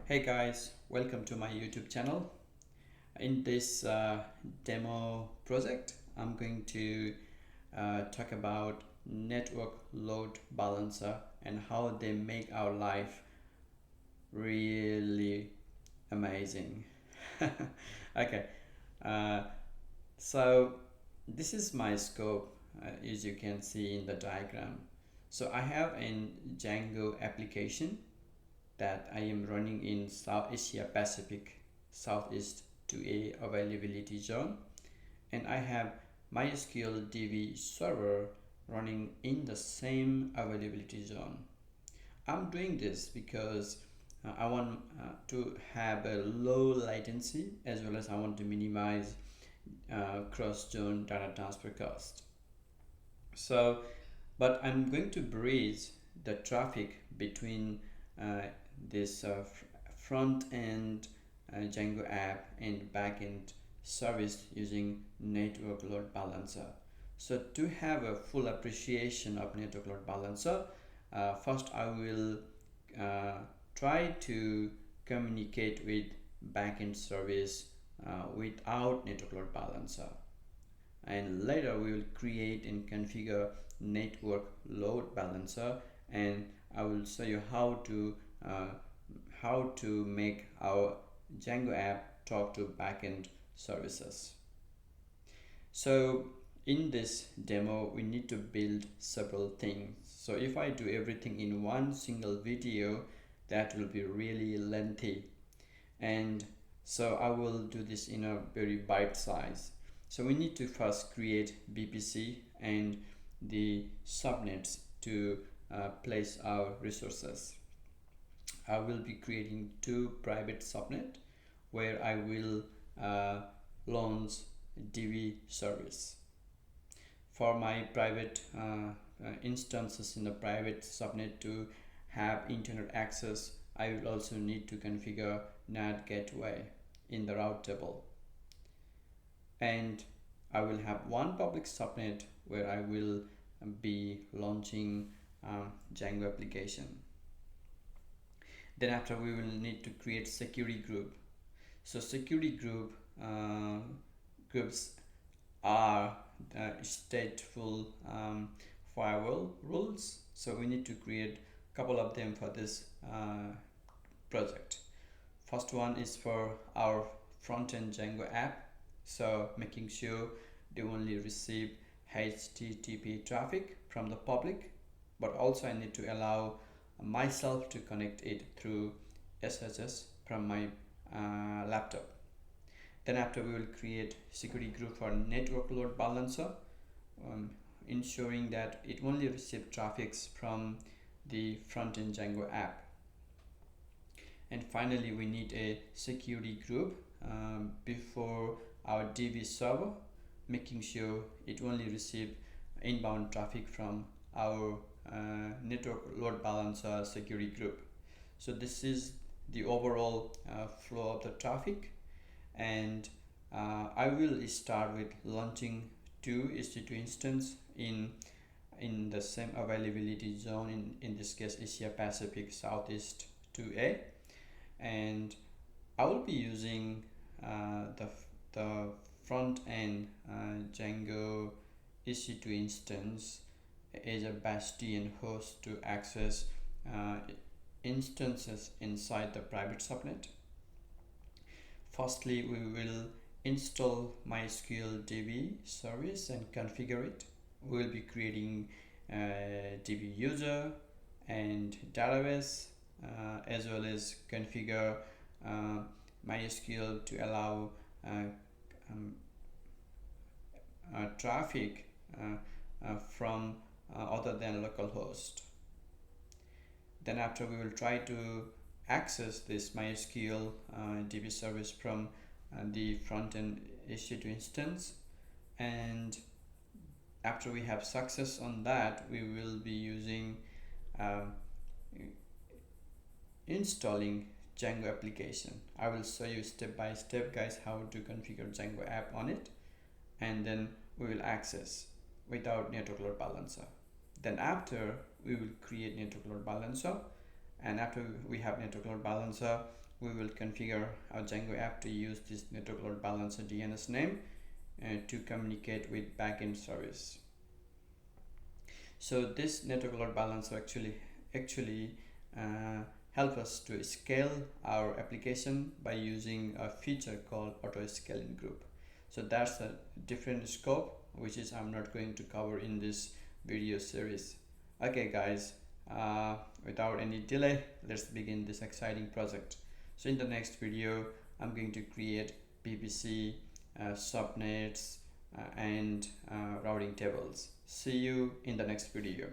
Hey guys, welcome to my YouTube channel. In this demo project, I'm going to talk about network load balancer and how they make our life really amazing. Okay, uh, so this is my scope as you can see in the diagram. So I have a Django application that I am running in South Asia Pacific Southeast to a availability zone, and I have MySQL DB server running in the same availability zone. I'm doing this because I want to have a low latency, as well as I want to minimize cross-zone data transfer cost. So, but I'm going to bridge the traffic between this front end Django app and backend service using network load balancer. So to have a full appreciation of network load balancer, first I will try to communicate with backend service without network load balancer, and later we will create and configure network load balancer, and I will show you how to make our Django app talk to backend services. So in this demo we need to build several things. So if I do everything in one single video, that will be really lengthy, and so I will do this in a very bite size. So we need to first create VPC and the subnets to place our resources. I will be creating two private subnet where I will launch DB service. For my private instances in the private subnet to have internet access, I will also need to configure NAT gateway in the route table. And I will have one public subnet where I will be launching Django application. Then after we will need to create security group. So security groups are stateful firewall rules. So we need to create a couple of them for this project. First one is for our front-end Django app, so making sure they only receive HTTP traffic from the public, but also I need to allow myself to connect it through SSH from my laptop. Then after we will create security group for network load balancer, ensuring that it only receives traffics from the front-end Django app. And finally we need a security group before our DB server, making sure it only receives inbound traffic from our network load balancer security group. So this is the overall flow of the traffic, and I will start with launching two EC2 instance in the same availability zone, in this case Asia Pacific Southeast 2A, and I will be using the front end Django EC2 instance as a bastion host to access instances inside the private subnet. Firstly, we will install MySQL DB service and configure it. We will be creating DB user and database, as well as configure MySQL to allow traffic from other than localhost. Then after we will try to access this MySQL DB service from the front-end EC2 instance, and after we have success on that, we will be using installing Django application. I will show you step by step, guys, how to configure Django app on it, and then we will access without network load balancer. Then after we will create network load balancer, and after we have network load balancer, we will configure our Django app to use this network load balancer DNS name to communicate with backend service. So this network load balancer actually help us to scale our application by using a feature called auto scaling group. So that's a different scope, which is I'm not going to cover in this video series. Okay guys, without any delay, let's begin this exciting project. So in the next video, I'm going to create PPC, subnets, and routing tables. See you in the next video.